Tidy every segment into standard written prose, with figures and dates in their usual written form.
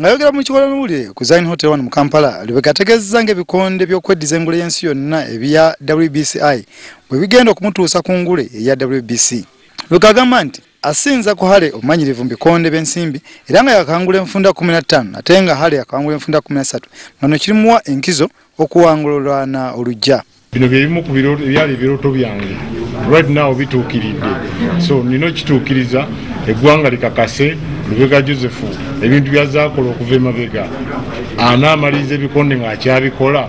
Ngayogera mu kikola n'ulire ku Zion Hotel wano mu Kampala Lubega ategeezezza ng'ebikonde by'okweddiza engule y'ensi yonna ebya WBCI bwe bigenda okumutuusa ku ngule eya WBC. Lubega agamba nti asinza ku Hale omumanyirivu mu bikonde by'ensimbi era nga yakangula enfunda 15 ate nga Hale yakangula enfunda 13 ngano kirimuwa enkizo okuwangulana olujja. Bino byebimu ku byali ebirooto byange right now bituukiridde, so nina okituukiriza eggwanga likakase Lubega Joseph ebintu byazaakola okuva emabega anaamaliriza ebikonde ng'akyabikola.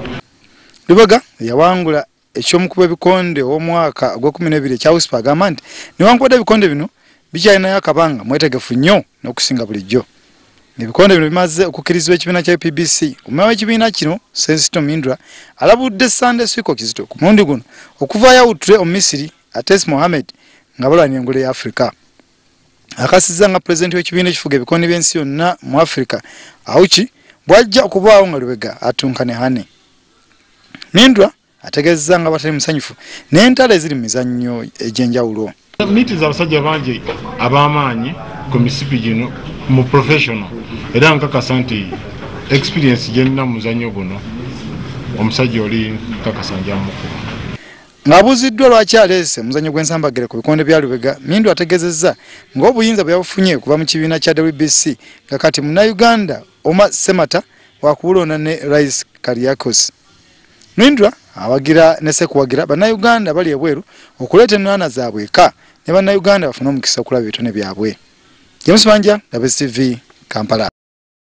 Lubega yawangula ekyomukuba ebikonde omwaka ogw'12 ekya WISPA agamba nti newankubadde ebikonde bino bikyalinayo akabanga mwetegefu nnyo n'okusinga bulijjo. Ebikonde bino bimaze okukkirizibwa ekibiina kya PBC. Omumala w'ekibiina kino Sensito Mindra alabudde Sunday Swiko Kizito ku mulundi guno okuva yawuttule Omumisiri Ates Mohamed nga balwanira engule ya Afrika. Akasizza nga pulezidenti w'ekibiina ekifuga ebikonde by'ensi yonna mu Afrika Auchi bw'ajja okubaawo nga Lubega atunkane Hane. Mindra ategeezezza nga batali musanyufu n'entalo eziri mu mizannyo egy'enjawulo. Miti z'abasajja bangi ab'amaanyi ku misipi gino mu professional era nkakasa nti experience gye nnina mu muzannyo guno omusajja oli nkakasa njamukuba. Ng'abuuziddwa lwaki aleese muzannyo gw'ensambagere ku bikonde bya Lubega, Mindra ategeezezza ng'obuyinza bwe yabufunye okuva mu kibiina kya WBC nga kati Munnayuganda Omar Semata wakubulona ne Rais Kariakos. Mindra awagira ne Sekuwagira Bannayuganda bali ebweru okuleeta ennaana zaabwe eka ne Bannayuganda bafune omukisa okulaba ebitone byabwe. James Banja, WCTV, Kampala.